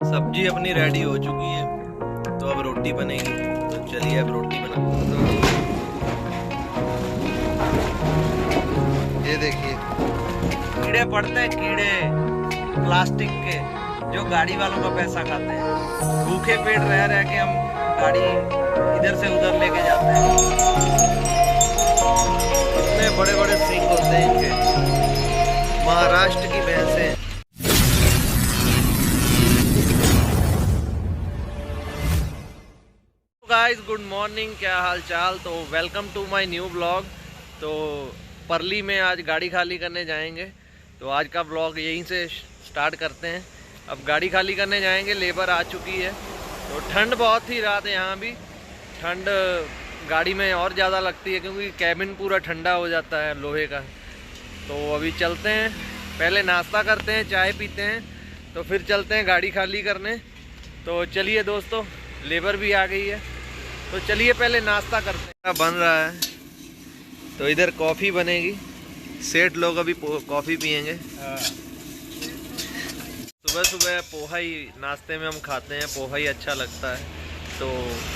सब्जी अपनी रेडी हो चुकी है, तो अब रोटी बनेगी। तो चलिए अब रोटी बना। ये देखिए कीड़े पड़ते हैं, कीड़े प्लास्टिक के, जो गाड़ी वालों का पैसा खाते हैं। भूखे पेट रह रह के हम गाड़ी इधर से उधर लेके जाते हैं। इतने बड़े बड़े सींग होते हैं इनके। महाराष्ट्र की भैंसें। गाइस गुड मॉर्निंग, क्या हाल चाल। तो welcome to my new blog. तो परली में आज गाड़ी खाली करने जाएंगे, तो आज का ब्लॉग यहीं से स्टार्ट करते हैं। अब गाड़ी खाली करने जाएंगे, लेबर आ चुकी है। तो ठंड बहुत थी रात, यहाँ भी ठंड गाड़ी में और ज़्यादा लगती है, क्योंकि कैबिन पूरा ठंडा हो जाता है लोहे का। तो अभी चलते हैं, पहले नाश्ता करते हैं, चाय पीते हैं, तो फिर चलते हैं गाड़ी खाली करने। तो चलिए दोस्तों, लेबर भी आ गई है, तो चलिए पहले नाश्ता करते हैं। बन रहा है, तो इधर कॉफ़ी बनेगी। सेठ लोग अभी कॉफ़ी पियेंगे। सुबह सुबह पोहा ही नाश्ते में हम खाते हैं, पोहा ही अच्छा लगता है, तो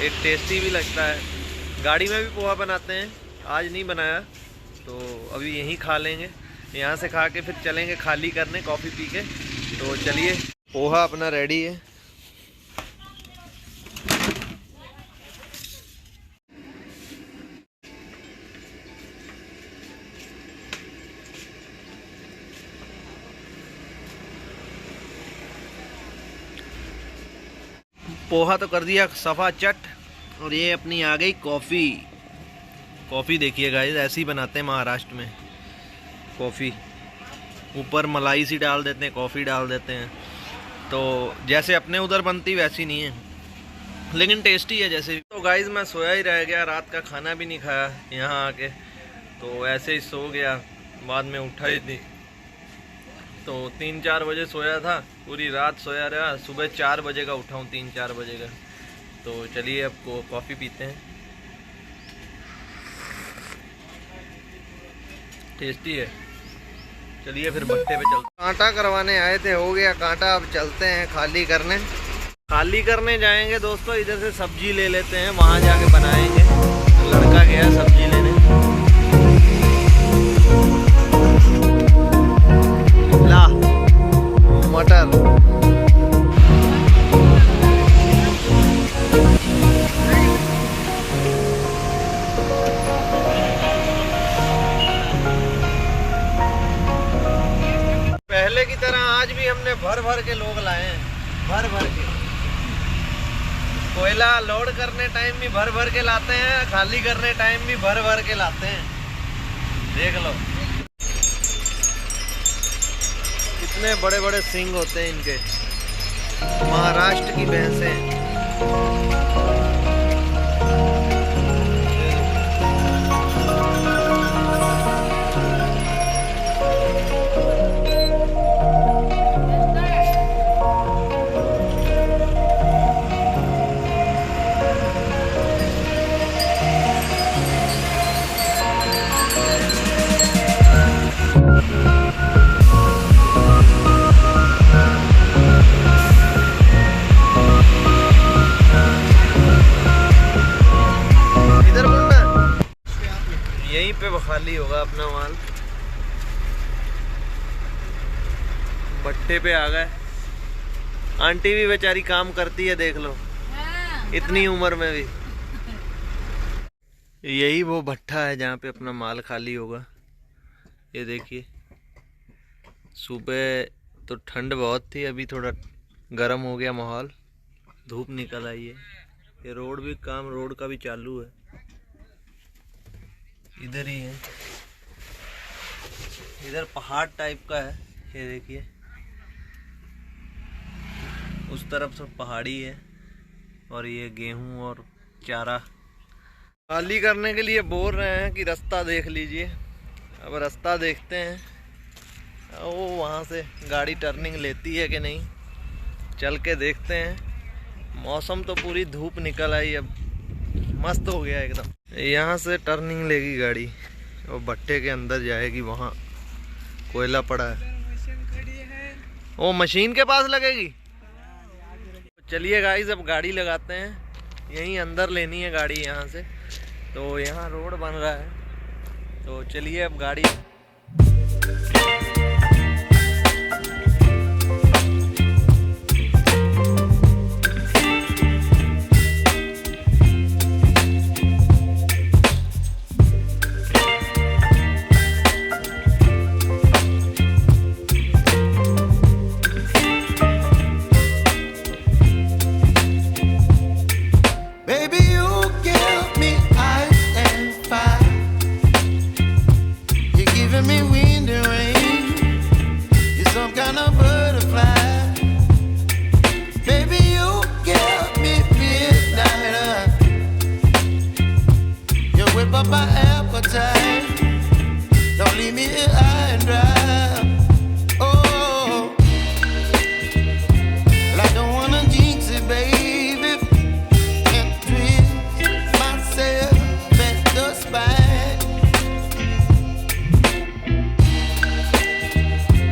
एक टेस्टी भी लगता है। गाड़ी में भी पोहा बनाते हैं, आज नहीं बनाया, तो अभी यहीं खा लेंगे। यहाँ से खा के फिर चलेंगे खाली करने कॉफ़ी पी के। तो चलिए, पोहा अपना रेडी है। पोहा तो कर दिया सफ़ा चट, और ये अपनी आ गई कॉफ़ी। कॉफ़ी देखिए गाइस, ऐसे ही बनाते हैं महाराष्ट्र में कॉफ़ी। ऊपर मलाई सी डाल देते हैं, कॉफ़ी डाल देते हैं। तो जैसे अपने उधर बनती वैसी नहीं है, लेकिन टेस्टी है जैसे। तो गाइस मैं सोया ही रह गया, रात का खाना भी नहीं खाया यहाँ आके, तो ऐसे ही सो गया। बाद में उठा ही नहीं, तो 3-4 बजे सोया था, पूरी रात सोया रहा। सुबह 4 बजे का उठा हूँ, 3-4 बजे का। तो चलिए अब कॉफ़ी पीते हैं। टेस्टी है। चलिए फिर भट्टे पे चलते। कांटा करवाने आए थे, हो गया कांटा। अब चलते हैं खाली करने। खाली करने जाएंगे दोस्तों, इधर से सब्जी ले लेते हैं, वहाँ जाके बनाएंगे। लड़का गया सब्जी लेने। ला मटर, पहले की तरह आज भी हमने भर भर के लोग लाए हैं, भर भर के। कोयला लोड करने टाइम भी भर भर के लाते हैं, खाली करने टाइम भी भर भर के लाते हैं। देख लो कितने बड़े बड़े सींग होते हैं इनके। महाराष्ट्र की भैंसें। यहीं पे खाली होगा अपना माल। भट्टे पे आ गए। आंटी भी बेचारी काम करती है, देख लो, इतनी उम्र में भी। यही वो भट्टा है जहाँ पे अपना माल खाली होगा। ये देखिए, सुबह तो ठंड बहुत थी, अभी थोड़ा गर्म हो गया माहौल, धूप निकल आई है। ये रोड भी काम, रोड का भी चालू है, इधर ही है। इधर पहाड़ टाइप का है, ये देखिए, उस तरफ सब पहाड़ी है, और ये गेहूं और चारा। खाली करने के लिए बोल रहे हैं कि रास्ता देख लीजिए। अब रास्ता देखते हैं, वो वहाँ से गाड़ी टर्निंग लेती है कि नहीं, चल के देखते हैं। मौसम तो पूरी धूप निकल आई, अब मस्त हो गया एकदम। यहाँ से टर्निंग लेगी गाड़ी और भट्टे के अंदर जाएगी, वहाँ कोयला पड़ा है। वो मशीन के पास लगेगी। चलिए गाइस अब गाड़ी लगाते हैं, यहीं अंदर लेनी है गाड़ी यहाँ से। तो यहाँ रोड बन रहा है, तो चलिए अब गाड़ी। Don't leave me here high and dry. Oh, well, I don't wanna jinx it, baby, and twist myself at the spine.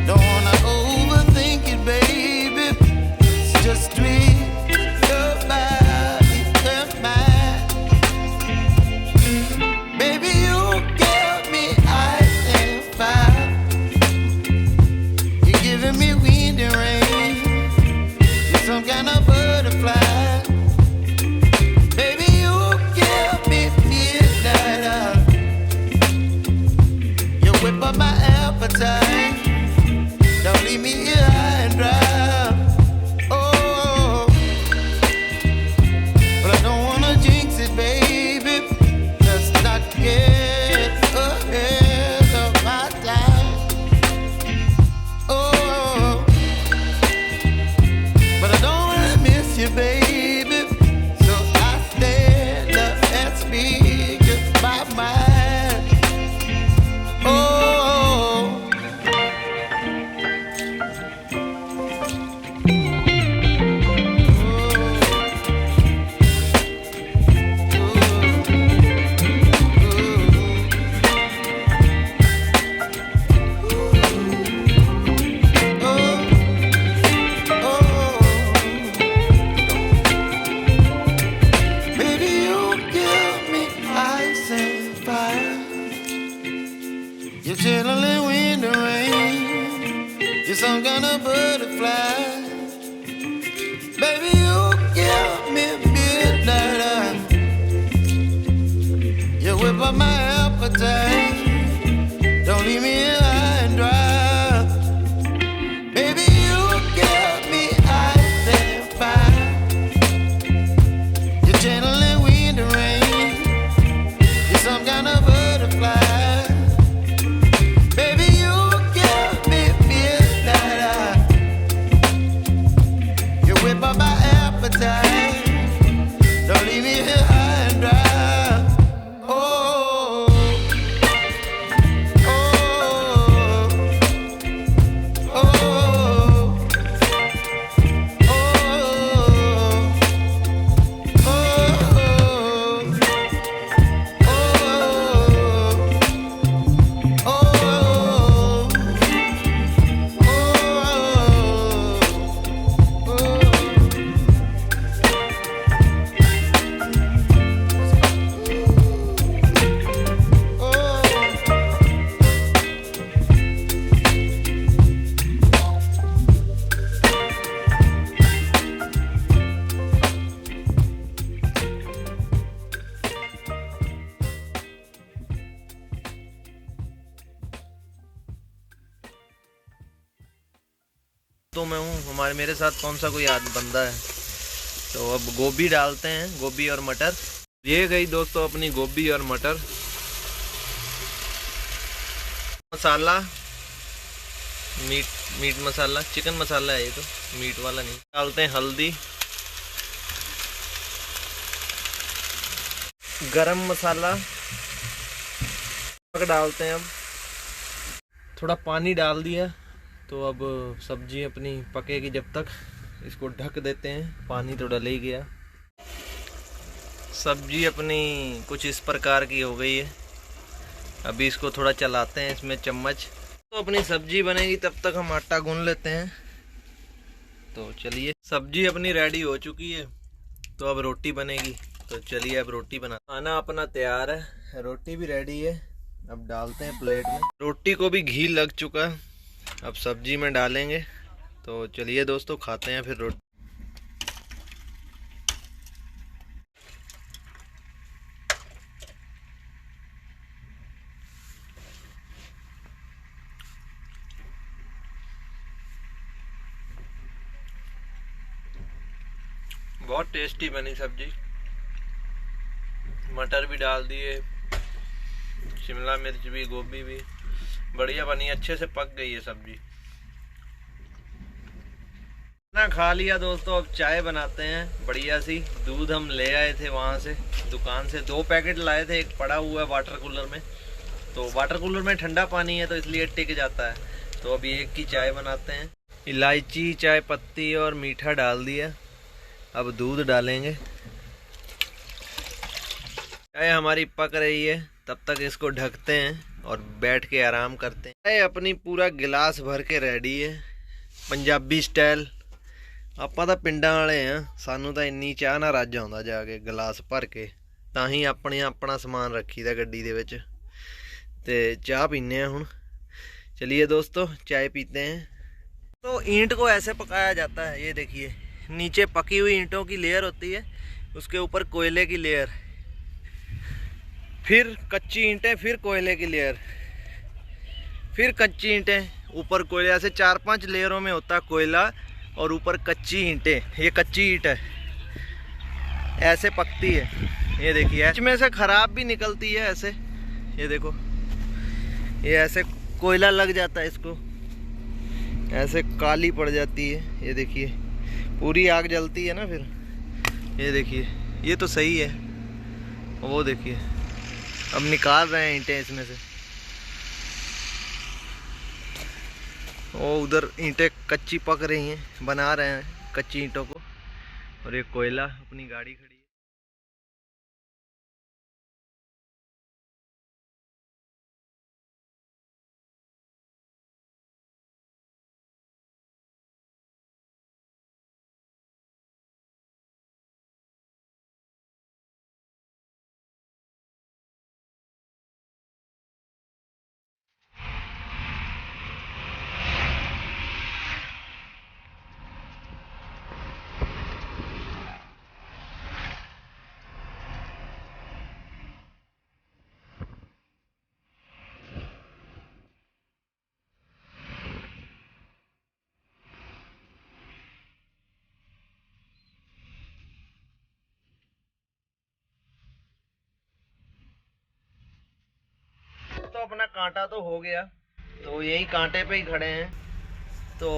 Don't wanna overthink it, baby. It's just twist your body and mine. Baby, you give me ice and fire. You're giving me wind and rain. You're some kind of butterfly. Baby, you give me midnight. You whip up my appetite. Don't leave me here high and dry. Oh, but I don't wanna jinx it, baby. Let's not get ahead of my time. Oh, but I don't wanna miss you, baby. So I stand up and speak my mind. Oh. Baby, you give me ice and fire. You're channeling wind and rain. You're some kind of butterfly. Baby, you give me midnight. You whip up my appetite. Don't leave me here high and dry. Baby, you give me ice and fire. You're channeling wind and rain. You're some kind of butterfly. Baby, you give me midnight. You whip up my appetite. Don't leave me here high and dry. Oh, oh, oh, oh, तो मैं हूँ, मेरे साथ कौन सा कोई बंदा है। तो अब गोभी डालते हैं, गोभी और मटर। ये गई दोस्तों अपनी गोभी और मटर। मसाला, मीट मसाला, चिकन मसाला है ये तो, मीट वाला नहीं। डालते हैं हल्दी, गरम मसाला डालते हैं। अब थोड़ा पानी डाल दिया, तो अब सब्जी अपनी पकेगी जब तक। इसको ढक देते हैं, पानी तो डल ही गया। सब्जी अपनी कुछ इस प्रकार की हो गई है। अभी इसको थोड़ा चलाते हैं इसमें चम्मच। तो अपनी सब्जी बनेगी तब तक हम आटा गूंद लेते हैं। तो चलिए, सब्जी अपनी रेडी हो चुकी है, तो अब रोटी बनेगी। तो चलिए अब रोटी बना। खाना अपना तैयार है, रोटी भी रेडी है, अब डालते हैं प्लेट में। रोटी को भी घी लग चुका है, अब सब्जी में डालेंगे। तो चलिए दोस्तों, खाते हैं फिर रोटी। बहुत टेस्टी बनी सब्जी, मटर भी डाल दिए, शिमला मिर्च भी, गोभी भी बढ़िया बनी, अच्छे से पक गई है सब्जी। ना खा लिया दोस्तों, अब चाय बनाते हैं बढ़िया सी। दूध हम ले आए थे वहाँ से, दुकान से 2 पैकेट लाए थे, एक पड़ा हुआ है वाटर कूलर में। तो वाटर कूलर में ठंडा पानी है तो इसलिए टिक जाता है। तो अभी एक की चाय बनाते हैं। इलायची, चाय पत्ती और मीठा डाल दिया, अब दूध डालेंगे। चाय हमारी पक रही है, तब तक इसको ढकते हैं और बैठ के आराम करते हैं। चाय अपनी पूरा गिलास भर के रेडी है, पंजाबी स्टाइल। ਆਪਾਂ ਤਾਂ ਪਿੰਡਾਂ ਵਾਲੇ ਆ, ਸਾਨੂੰ ਤਾਂ ਇੰਨੀ ਚਾਹ ਨਾ ਰੱਜ ਆਉਂਦਾ ਜਾ ਕੇ ਗਲਾਸ ਭਰ ਕੇ, ਤਾਂ ਹੀ ਆਪਣਾ ਸਮਾਨ ਰੱਖੀਦਾ ਗੱਡੀ ਦੇ ਵਿੱਚ ਤੇ ਚਾਹ पीने हैं ਹੁਣ। चलिए दोस्तों, चाय पीते हैं। तो ईंट को ऐसे पकाया जाता है, ये देखिए, नीचे पकी हुई ईंटों की लेयर होती है, उसके ऊपर कोयले की लेयर, फिर कच्ची ईंटें, फिर कोयले की लेयर, फिर कच्ची ईंटें, ऊपर कोयले। ऐसे 4-5 लेयरों में होता है कोयला, और ऊपर कच्ची ईंटें। ये कच्ची ईंट है, ऐसे पकती है। ये देखिए, इसमें से खराब भी निकलती है ऐसे, ये देखो, ये ऐसे कोयला लग जाता है इसको, ऐसे काली पड़ जाती है। ये देखिए, पूरी आग जलती है ना फिर। ये देखिए, ये तो सही है। वो देखिए, अब निकाल रहे हैं ईंटें इसमें से। वो उधर ईंटें कच्ची पक रही हैं, बना रहे हैं कच्ची ईंटों को। और ये कोयला, अपनी गाड़ी खड़ी है। तो अपना कांटा तो हो गया, तो यही कांटे पे ही खड़े हैं। तो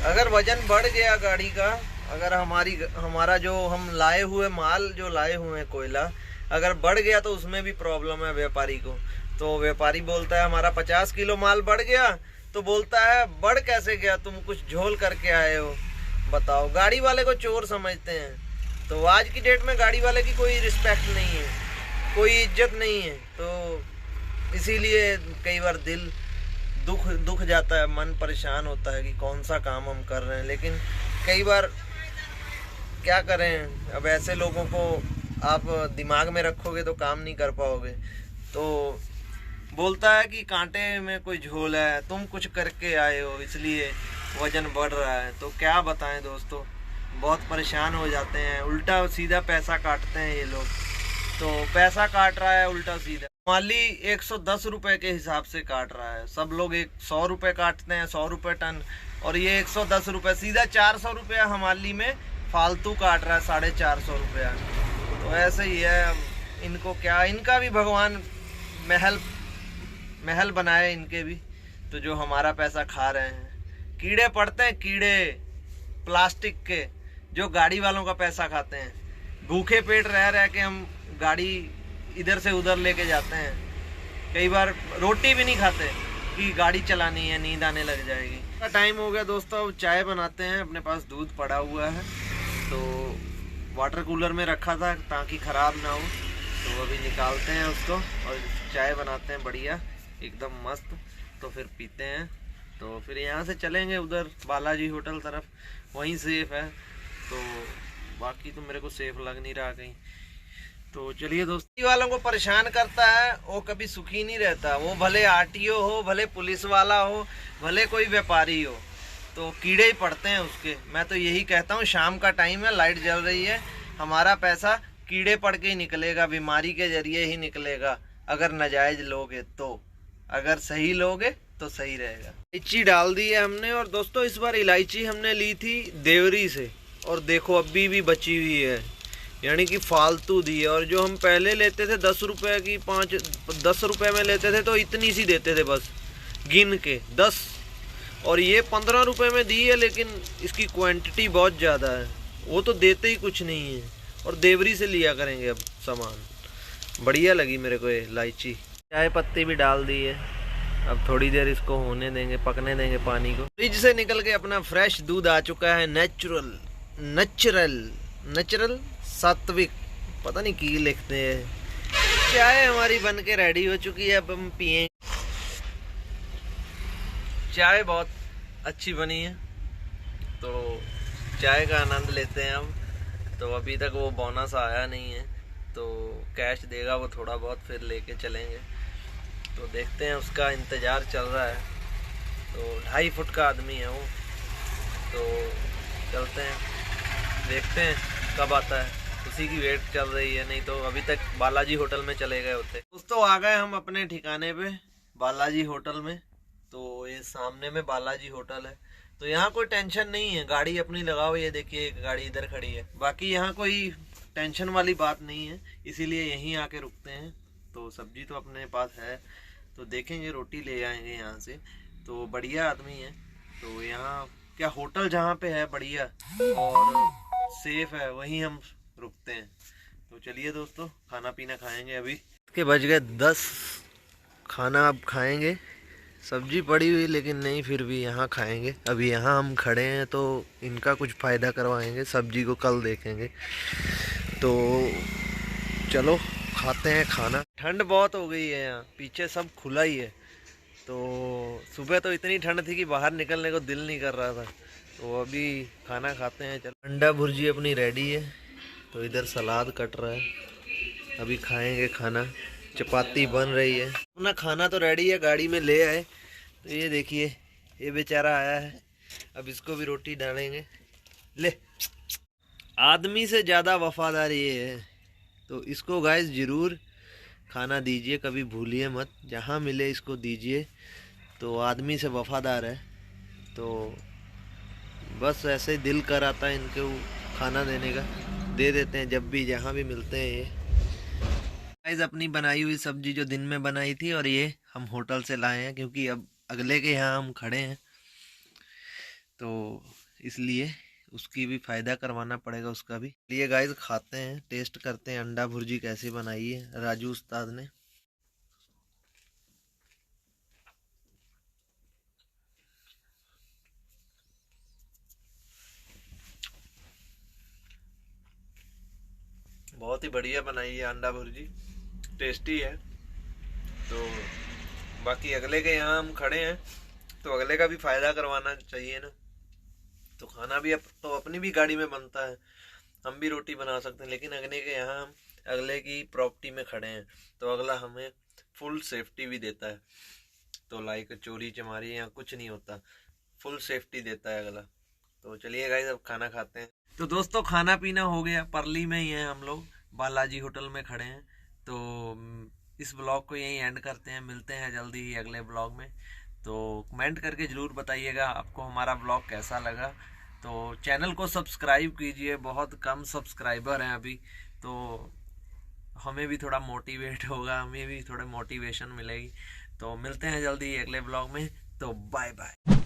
अगर वजन बढ़ गया गाड़ी का, अगर हमारा जो हम लाए हुए माल, जो लाए हुए हैं कोयला, अगर बढ़ गया तो उसमें भी प्रॉब्लम है व्यापारी को। तो व्यापारी बोलता है हमारा 50 किलो माल बढ़ गया, तो बोलता है बढ़ कैसे गया, तुम कुछ झोल करके आए हो, बताओ। गाड़ी वाले को चोर समझते हैं। तो आज की डेट में गाड़ी वाले की कोई रिस्पेक्ट नहीं है, कोई इज्जत नहीं है। तो इसीलिए कई बार दिल दुख जाता है, मन परेशान होता है कि कौन सा काम हम कर रहे हैं। लेकिन कई बार क्या करें, अब ऐसे लोगों को आप दिमाग में रखोगे तो काम नहीं कर पाओगे। तो बोलता है कि कांटे में कोई झोल है, तुम कुछ करके आए हो इसलिए वजन बढ़ रहा है। तो क्या बताएं दोस्तों, बहुत परेशान हो जाते हैं। उल्टा सीधा पैसा काटते हैं ये लोग। तो पैसा काट रहा है उल्टा सीधा। माली 110 रुपए के हिसाब से काट रहा है, सब लोग 100 रुपए काटते हैं, 100 रुपए टन, और ये 110 रुपए, सीधा 400 रुपया हमाली में फालतू काट रहा है, 450 रुपया। तो ऐसे ही है। अब इनको क्या, इनका भी भगवान महल बनाए, इनके भी। तो जो हमारा पैसा खा रहे हैं, कीड़े पड़ते हैं, कीड़े प्लास्टिक के, जो गाड़ी वालों का पैसा खाते हैं। भूखे पेट रह के हम गाड़ी इधर से उधर लेके जाते हैं, कई बार रोटी भी नहीं खाते कि गाड़ी चलानी है, नींद आने लग जाएगी। टाइम हो गया दोस्तों, अब चाय बनाते हैं। अपने पास दूध पड़ा हुआ है, तो वाटर कूलर में रखा था ताकि ख़राब ना हो। तो अभी निकालते हैं उसको और चाय बनाते हैं बढ़िया एकदम मस्त। तो फिर पीते हैं। तो फिर यहाँ से चलेंगे उधर बालाजी होटल तरफ, वहीं सेफ है। तो बाकी तो मेरे को सेफ लग नहीं रहा कहीं। तो चलिए दोस्ती वालों को परेशान करता है वो कभी सुखी नहीं रहता, वो भले आरटीओ हो, भले पुलिस वाला हो, भले कोई व्यापारी हो, तो कीड़े ही पड़ते हैं उसके। मैं तो यही कहता हूँ, शाम का टाइम है, लाइट जल रही है, हमारा पैसा कीड़े पड़ के ही निकलेगा, बीमारी के जरिए ही निकलेगा अगर नाजायज लोगे तो। अगर सही लोगे तो सही रहेगा। इलायची डाल दी है हमने, और दोस्तों इस बार इलायची हमने ली थी देवरी से, और देखो अभी भी बची हुई है, यानी कि फालतू दी है। और जो हम पहले लेते थे 10 रुपए की, 10 रुपए में लेते थे तो इतनी सी देते थे बस गिन के 10, और ये 15 रुपए में दी है, लेकिन इसकी क्वांटिटी बहुत ज़्यादा है, वो तो देते ही कुछ नहीं है। और देवरी से लिया करेंगे अब सामान। बढ़िया लगी मेरे को ये इलायची। चाय पत्ती भी डाल दी है, अब थोड़ी देर इसको होने देंगे, पकने देंगे पानी को। फ्रिज से निकल के अपना फ्रेश दूध आ चुका है, नेचुरल सात्विक, पता नहीं की लिखते हैं। चाय हमारी बन के रेडी हो चुकी है, अब हम पिए। चाय बहुत अच्छी बनी है, तो चाय का आनंद लेते हैं हम। तो अभी तक वो बोनस आया नहीं है, तो कैश देगा वो थोड़ा बहुत, फिर लेके चलेंगे। तो देखते हैं, उसका इंतज़ार चल रहा है। तो 2.5 फुट का आदमी है वो, तो चलते हैं, देखते हैं कब आता है, उसी की वेट चल रही है। नहीं तो अभी तक बालाजी होटल में चले गए होते। दोस्तों आ गए हम अपने ठिकाने पे, बालाजी होटल में। तो ये सामने में बालाजी होटल है, तो यहाँ कोई टेंशन नहीं है, गाड़ी अपनी लगाओ। ये देखिए एक गाड़ी इधर खड़ी है, बाकी यहाँ कोई टेंशन वाली बात नहीं है, इसीलिए यहीं आके रुकते हैं। तो सब्जी तो अपने पास है, तो देखेंगे, रोटी ले आएंगे यहाँ से। तो बढ़िया आदमी है, तो यहाँ क्या होटल जहाँ पे है बढ़िया और सेफ है, वहीं हम रुकते हैं। तो चलिए दोस्तों, खाना पीना खाएंगे। अभी के बज गए 10, खाना अब खाएंगे। सब्जी पड़ी हुई लेकिन नहीं, फिर भी यहाँ खाएंगे। अभी यहाँ हम खड़े हैं तो इनका कुछ फ़ायदा करवाएंगे, सब्जी को कल देखेंगे। तो चलो खाते हैं खाना। ठंड बहुत हो गई है यहाँ, पीछे सब खुला ही है। तो सुबह तो इतनी ठंड थी कि बाहर निकलने को दिल नहीं कर रहा था। तो अभी खाना खाते हैं। चलो, अंडा भुर्जी अपनी रेडी है, तो इधर सलाद कट रहा है, अभी खाएंगे खाना। चपाती बन रही है, अपना खाना तो रेडी है, गाड़ी में ले आए। तो ये देखिए, ये बेचारा आया है, अब इसको भी रोटी डालेंगे। ले, आदमी से ज़्यादा वफादार ये है, तो इसको गाइस ज़रूर खाना दीजिए, कभी भूलिए मत, जहाँ मिले इसको दीजिए। तो आदमी से वफादार है, तो बस ऐसे ही दिल कर आता है इनको खाना देने का, दे देते हैं जब भी, जहाँ भी मिलते हैं। ये गाइस अपनी बनाई हुई सब्जी जो दिन में बनाई थी, और ये हम होटल से लाए हैं, क्योंकि अब अगले के यहाँ हम खड़े हैं, तो इसलिए उसकी भी फ़ायदा करवाना पड़ेगा, उसका भी। लिए गाइस खाते हैं, टेस्ट करते हैं अंडा भुर्जी कैसी बनाई है राजू उस्ताद ने। बहुत ही बढ़िया बनाई है अंडा भुर्जी, टेस्टी है। तो बाकी अगले के यहाँ हम खड़े हैं, तो अगले का भी फ़ायदा करवाना चाहिए ना। तो खाना भी तो अपनी भी गाड़ी में बनता है, हम भी रोटी बना सकते हैं, लेकिन अगले के यहाँ हम अगले की प्रॉपर्टी में खड़े हैं, तो अगला हमें फुल सेफ्टी भी देता है। तो लाइक चोरी चमारी या कुछ नहीं होता, फुल सेफ्टी देता है अगला। तो चलिए गाइस अब खाना खाते हैं। तो दोस्तों खाना पीना हो गया, परली में ही हैं हम लोग, बालाजी होटल में खड़े हैं। तो इस ब्लॉग को यहीं एंड करते हैं, मिलते हैं जल्दी ही अगले ब्लॉग में। तो कमेंट करके ज़रूर बताइएगा आपको हमारा ब्लॉग कैसा लगा। तो चैनल को सब्सक्राइब कीजिए, बहुत कम सब्सक्राइबर हैं अभी, तो हमें भी थोड़ा मोटिवेट होगा, हमें भी थोड़ा मोटिवेशन मिलेगी। तो मिलते हैं जल्दी अगले ब्लॉग में, तो बाय बाय।